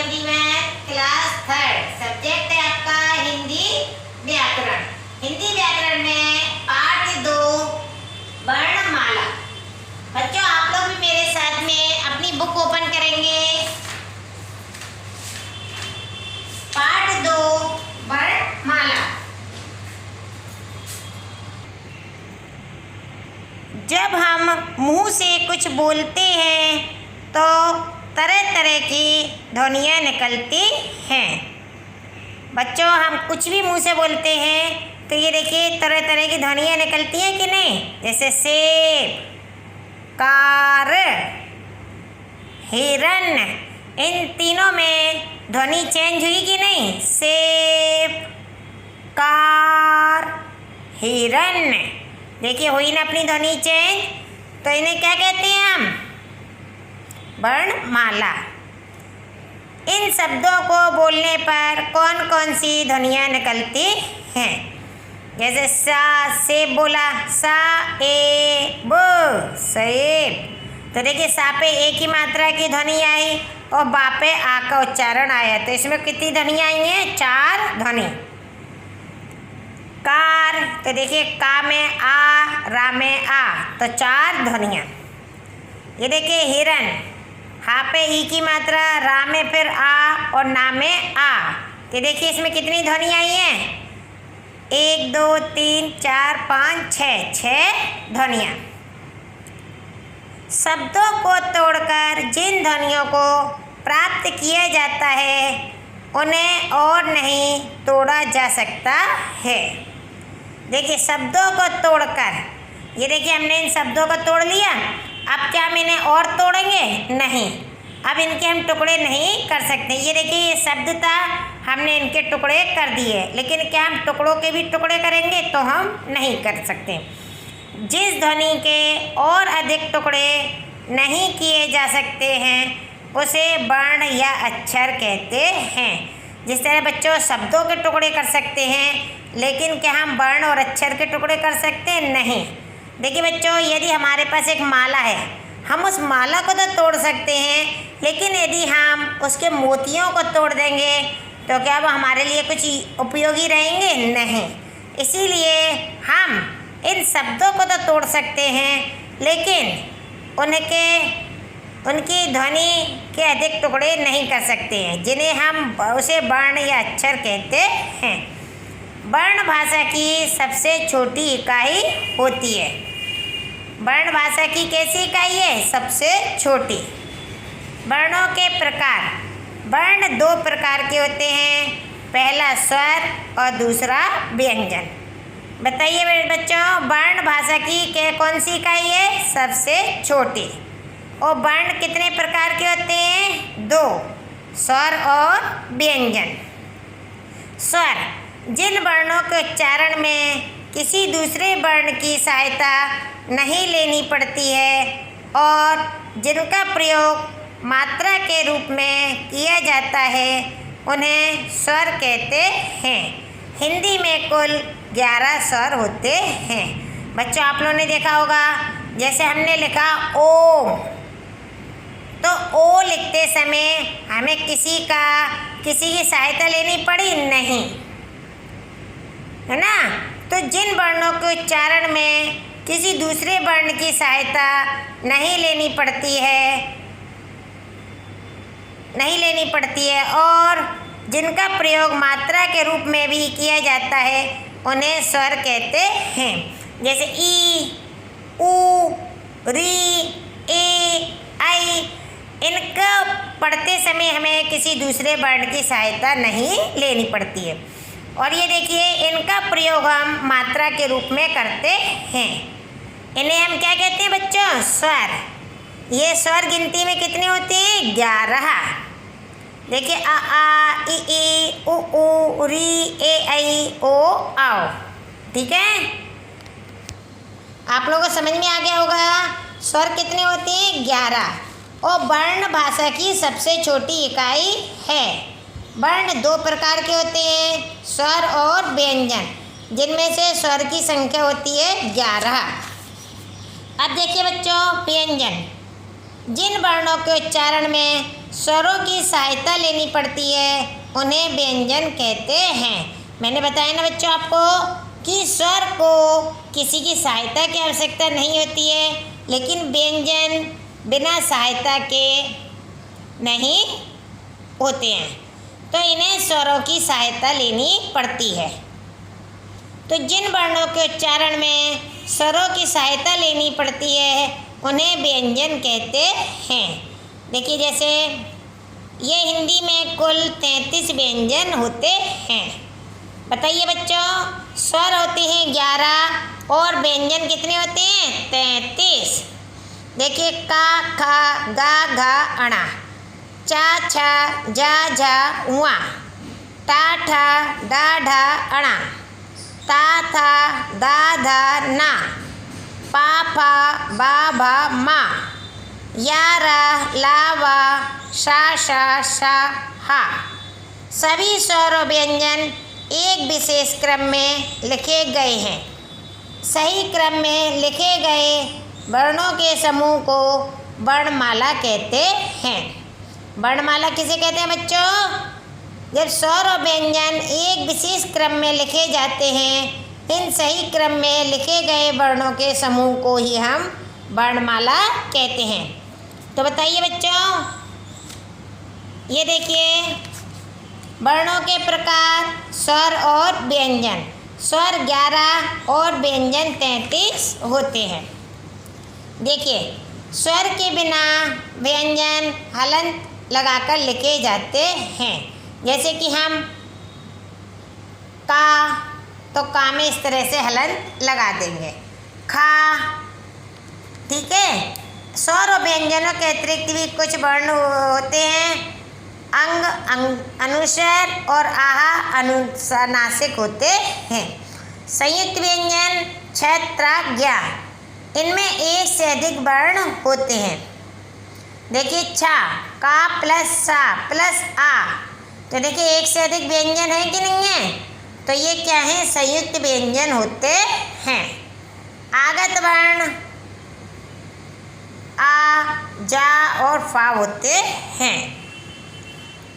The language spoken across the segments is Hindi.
एवरीवन, क्लास थर्ड, सब्जेक्ट है आपका हिंदी व्याकरण। हिंदी व्याकरण में पाठ 2 वर्णमाला। बच्चों आप लोग भी मेरे साथ में अपनी बुक ओपन करेंगे। पाठ 2 वर्णमाला। जब हम मुंह से कुछ बोलते हैं तो तरह तरह की ध्वनियाँ निकलती हैं। बच्चों हम कुछ भी मुंह से बोलते हैं तो ये देखिए तरह तरह की ध्वनियाँ निकलती हैं कि नहीं। जैसे सेब, कार, हिरन, इन तीनों में ध्वनि चेंज हुई कि नहीं। सेब, कार, हिरन, देखिए हुई ना अपनी ध्वनि चेंज। तो इन्हें क्या कहते हैं हम? वर्णमाला। इन शब्दों को बोलने पर कौन कौन सी ध्वनियाँ निकलती हैं? जैसे सा, सेब बोला, सा ए ब, सेब। तो देखिए सा पे एक ही मात्रा की ध्वनि आई और बा पे आ का उच्चारण आया, तो इसमें कितनी ध्वनि आई हैं? 4 ध्वनि। कार, तो देखिए का में आ, रा में आ, तो 4 ध्वनियाँ। ये देखिए हिरन, हा पे ई की मात्रा, रा में फिर आ और ना में आ, तो देखिए इसमें कितनी ध्वनि आई हैं? 1 2 3 4 5 6 ध्वनियाँ। शब्दों को तोड़कर जिन ध्वनियों को प्राप्त किया जाता है उन्हें और नहीं तोड़ा जा सकता है। देखिए शब्दों को तोड़कर, ये देखिए हमने इन शब्दों को तोड़ लिया। अब क्या हम इन्हें और तोड़ेंगे? नहीं, अब इनके हम टुकड़े नहीं कर सकते। ये देखिए ये शब्द था, हमने इनके टुकड़े कर दिए, लेकिन क्या हम टुकड़ों के भी टुकड़े करेंगे? तो हम नहीं कर सकते। जिस ध्वनि के और अधिक टुकड़े नहीं किए जा सकते हैं उसे वर्ण या अक्षर कहते हैं। जिस तरह बच्चों शब्दों के टुकड़े कर सकते हैं, लेकिन क्या हम वर्ण और अक्षर के टुकड़े कर सकते हैं? नहीं। देखिए बच्चों यदि हमारे पास एक माला है, हम उस माला को तो तोड़ सकते हैं, लेकिन यदि हम उसके मोतियों को तोड़ देंगे तो क्या वो हमारे लिए कुछ उपयोगी रहेंगे? नहीं। इसीलिए हम इन शब्दों को तो तोड़ सकते हैं, लेकिन उनकी ध्वनि के अधिक टुकड़े नहीं कर सकते हैं, जिन्हें हम उसे वर्ण या अक्षर कहते हैं। वर्ण भाषा की सबसे छोटी इकाई होती है। वर्ण भाषा की कैसी इकाई है? सबसे छोटी। वर्णों के प्रकार। वर्ण 2 प्रकार के होते हैं, पहला स्वर और दूसरा व्यंजन। बताइए बच्चों वर्ण भाषा की कौन सी इकाई है? सबसे छोटी। और वर्ण कितने प्रकार के होते हैं? 2, स्वर और व्यंजन। स्वर जिन वर्णों के उच्चारण में किसी दूसरे वर्ण की सहायता नहीं लेनी पड़ती है और जिनका प्रयोग मात्रा के रूप में किया जाता है उन्हें स्वर कहते हैं। हिंदी में कुल 11 स्वर होते हैं। बच्चों आप लोगों ने देखा होगा, जैसे हमने लिखा ओम, तो ओ लिखते समय हमें किसी की सहायता लेनी पड़ी नहीं, है ना। तो जिन वर्णों के उच्चारण में किसी दूसरे वर्ण की सहायता नहीं लेनी पड़ती है और जिनका प्रयोग मात्रा के रूप में भी किया जाता है उन्हें स्वर कहते हैं। जैसे ई, ऊ, री, ए, आई, इनका पढ़ते समय हमें किसी दूसरे वर्ण की सहायता नहीं लेनी पड़ती है। और ये देखिए इनका प्रयोग हम मात्रा के रूप में करते हैं। इन्हें हम क्या कहते हैं बच्चों? स्वर। ये स्वर गिनती में कितने होते हैं? 11। देखिए आ आ, ई ई, उ ऊ, री, ए आई, ओ आओ। ठीक है, आप लोगों को समझ में आ गया होगा स्वर कितने होते हैं? 11। और वर्ण भाषा की सबसे छोटी इकाई है। वर्ण 2 प्रकार के होते हैं, स्वर और व्यंजन, जिनमें से स्वर की संख्या होती है 11। अब देखिए बच्चों व्यंजन, जिन वर्णों के उच्चारण में स्वरों की सहायता लेनी पड़ती है उन्हें व्यंजन कहते हैं। मैंने बताया ना बच्चों आपको कि स्वर को किसी की सहायता की आवश्यकता नहीं होती है, लेकिन व्यंजन बिना सहायता के नहीं होते हैं, तो इन्हें स्वरों की सहायता लेनी पड़ती है। तो जिन वर्णों के उच्चारण में स्वरों की सहायता लेनी पड़ती है उन्हें व्यंजन कहते हैं। देखिए जैसे ये हिंदी में कुल 33 व्यंजन होते हैं। बताइए बच्चों, स्वर होते हैं 11 और व्यंजन कितने होते हैं? 33। देखिए का, खा, गा, घा, अणा, चा, छा, जा, झा, उआ, टा, ठा, डा, ढा, अणा, ता, था, दा, धा, ना, पा, फा, बा, भा, मा, या, रा, ला, वा, शा, शा, शा, हा। सभी स्वर और व्यंजन एक विशेष क्रम में लिखे गए हैं। सही क्रम में लिखे गए वर्णों के समूह को वर्णमाला कहते हैं। वर्णमाला किसे कहते हैं बच्चों? जब स्वर और व्यंजन एक विशेष क्रम में लिखे जाते हैं, इन सही क्रम में लिखे गए वर्णों के समूह को ही हम वर्णमाला कहते हैं। तो बताइए बच्चों, ये देखिए वर्णों के प्रकार स्वर और व्यंजन। स्वर 11 और व्यंजन 33 होते हैं। देखिए स्वर के बिना व्यंजन हलंत लगाकर लिखे जाते हैं। जैसे कि हम का, तो का में इस तरह से हलंत लगा देंगे। खा, ठीक है। स्वर और व्यंजनों के अतिरिक्त भी कुछ वर्ण होते हैं। अंग, अनुस्वर और आहा अनुनासिक होते हैं। संयुक्त व्यंजन 6 ज्ञा, इनमें एक से अधिक वर्ण होते हैं। देखिए छा, का प्लस सा प्लस आ, तो देखिए एक से अधिक व्यंजन है कि नहीं है? तो ये क्या है? संयुक्त व्यंजन होते हैं। आगत वर्ण आ, जा और फा होते हैं।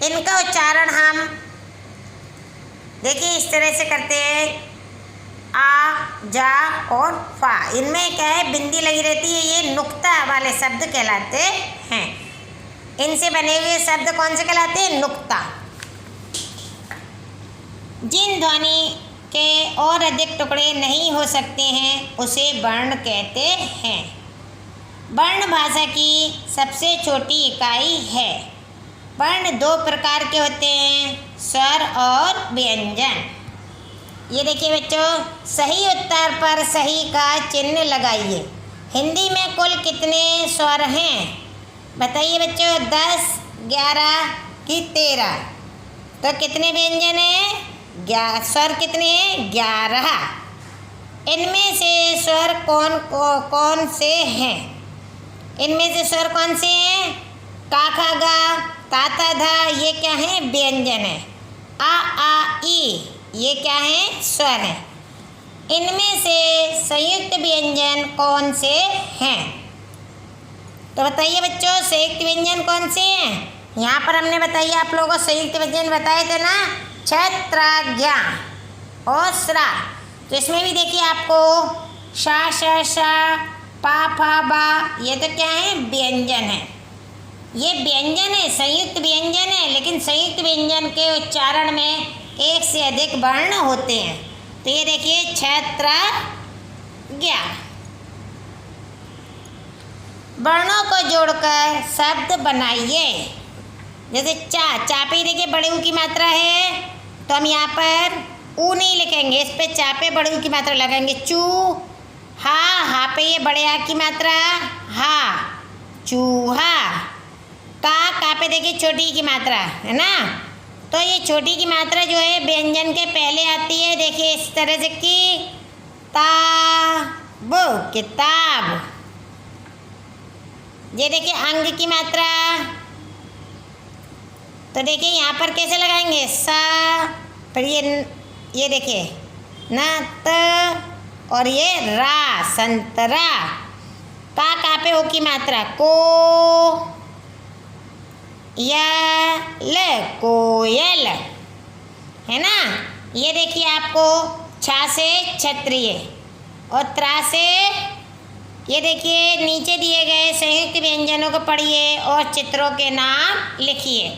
इनका उच्चारण हम देखिए इस तरह से करते हैं, आ, जा और फा। इनमें क्या है? बिंदी लगी रहती है। ये नुक्ता वाले शब्द कहलाते हैं। इनसे बने हुए शब्द कौन से कहलाते हैं? नुक्ता। जिन ध्वनि के और अधिक टुकड़े नहीं हो सकते हैं उसे वर्ण कहते हैं। वर्ण भाषा की सबसे छोटी इकाई है। वर्ण 2 प्रकार के होते हैं, स्वर और व्यंजन। ये देखिए बच्चों, सही उत्तर पर सही का चिन्ह लगाइए। हिंदी में कुल कितने स्वर हैं? बताइए बच्चों, 10, 11 कि 13? तो कितने व्यंजन हैं? स्वर कितने हैं? 11। इनमें से स्वर कौन से हैं? इनमें से स्वर कौन से हैं? का, खा, गा, ता, था, धा, ये क्या है? व्यंजन है। आ, ई, ये क्या है? स्वर है। इनमें से संयुक्त व्यंजन कौन से हैं? तो बताइए बच्चों, संयुक्त व्यंजन कौन से हैं? यहाँ पर हमने बताइए आप लोगों को संयुक्त व्यंजन बताए थे ना, छ, ज्ञा और स्रा। तो इसमें भी देखिए आपको शा, श, शा, पा, फा, बा, ये तो क्या है? व्यंजन है। ये व्यंजन है, संयुक्त व्यंजन है, लेकिन संयुक्त व्यंजन के उच्चारण में एक से अधिक वर्ण होते हैं। तो ये देखिए छ, ज्ञा। वर्णों को जोड़कर शब्द बनाइए। जैसे चा पे देखिए बड़े ऊ की मात्रा है, तो हम यहाँ पर ऊ नहीं लिखेंगे, इस पे चा पे बड़े ऊ की मात्रा लगाएंगे। चू, हा पे ये बड़े आ की मात्रा, हा, चूहा। का पे देखिए छोटी की मात्रा है ना, तो ये छोटी की मात्रा जो है व्यंजन के पहले आती है। देखिए इस तरह से कि ताब, किताब। ये देखिए अंग की मात्रा, तो देखिए यहाँ पर कैसे लगाएंगे? सा, फिर ये देखिए न, त और ये रा, संतरा। का पे हो की मात्रा, को। यल कोयल, है ना। ये देखिए आपको छा से क्षत्रिय और त्रा से, ये देखिए नीचे दिए गए संयुक्त व्यंजनों को पढ़िए और चित्रों के नाम लिखिए।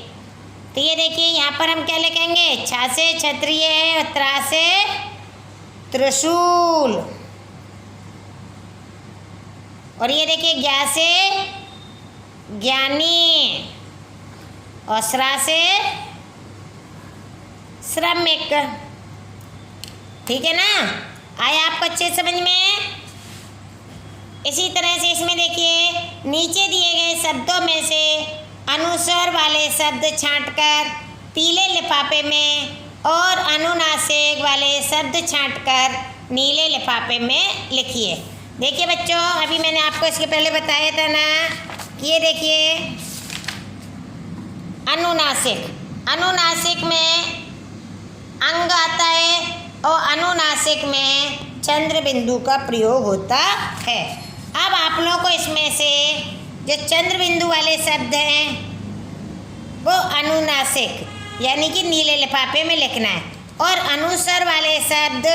तो ये देखिए यहाँ पर हम क्या लिखेंगे, छा से क्षत्रिय है और त्रा से त्रिशूल, और ये देखिए ज्ञा से ज्ञानी और श्रा से श्रमिक। ठीक है ना, आया आपको अच्छे समझ में। इसी तरह से इसमें देखिए नीचे दिए गए शब्दों में से अनुस्वर वाले शब्द छांटकर पीले लिफाफे में और अनुनासिक वाले शब्द छांटकर नीले लिफाफे में लिखिए। देखिए बच्चों, अभी मैंने आपको इसके पहले बताया था ना कि ये देखिए अनुनासिक, अनुनासिक में अंग आता है और अनुनासिक में चंद्र बिंदु का प्रयोग होता है। अब आप लोगों को इसमें से जो चंद्र बिंदु वाले शब्द हैं वो अनुनासिक यानी कि नीले लिफाफे में लिखना है, और अनुस्वर वाले शब्द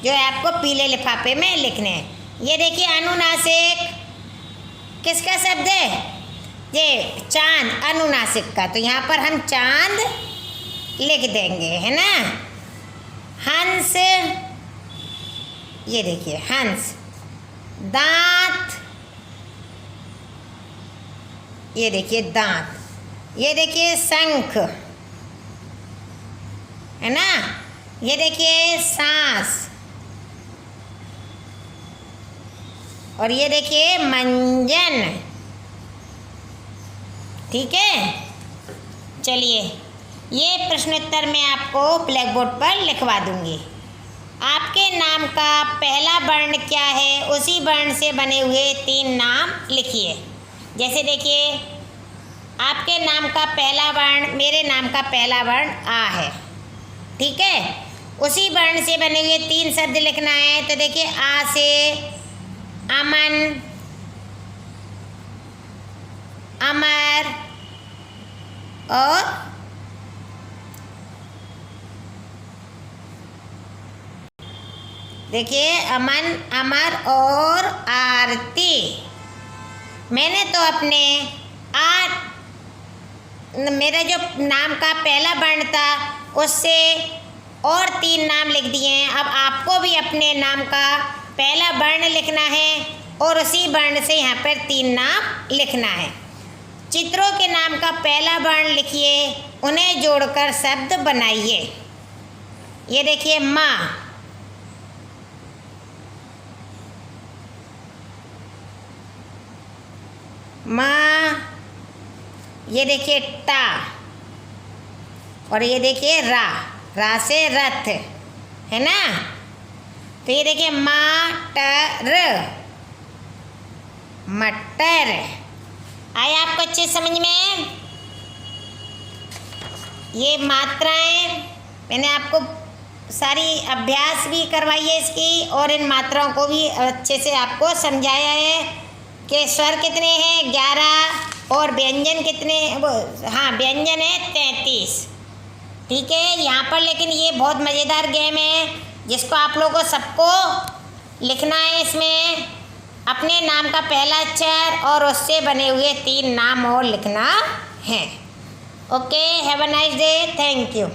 जो है आपको पीले लिफाफे में लिखने हैं। ये देखिए अनुनासिक किसका शब्द है, ये चांद, अनुनासिक का, तो यहाँ पर हम चांद लिख देंगे, है ना। हंस, ये देखिए हंस। दांत, ये देखिए दांत। ये देखिए शंख, है ना। ये देखिए सांस, और ये देखिए मंजन। ठीक है, चलिए ये प्रश्नोत्तर मैं आपको ब्लैक बोर्ड पर लिखवा दूंगी। आपके नाम का पहला वर्ण क्या है, उसी वर्ण से बने हुए 3 नाम लिखिए। जैसे देखिए आपके नाम का पहला वर्ण, मेरे नाम का पहला वर्ण आ है, ठीक है। उसी वर्ण से बने हुए 3 शब्द लिखना है। तो देखिए आ से अमन, अमर और देखिए अमन, अमर और आरती। मैंने तो अपने मेरा जो नाम का पहला वर्ण था उससे और 3 नाम लिख दिए हैं। अब आपको भी अपने नाम का पहला वर्ण लिखना है और उसी वर्ण से यहाँ पर 3 नाम लिखना है। चित्रों के नाम का पहला वर्ण लिखिए, उन्हें जोड़कर शब्द बनाइए। ये देखिए माँ, माँ। ये देखिए टा, और ये देखिए रा, रा से रथ, है ना। तो ये देखिए मटर, मटर। आया आपको अच्छे समझ में। ये मात्राएं मैंने आपको सारी अभ्यास भी करवाई है इसकी, और इन मात्राओं को भी अच्छे से आपको समझाया है कि स्वर कितने हैं 11 और व्यंजन कितने, हाँ व्यंजन है 33। ठीक है यहाँ पर। लेकिन ये बहुत मज़ेदार गेम है जिसको आप लोगों को सबको लिखना है। इसमें अपने नाम का पहला अक्षर और उससे बने हुए 3 नाम और लिखना है। Okay, have a nice day, thank you.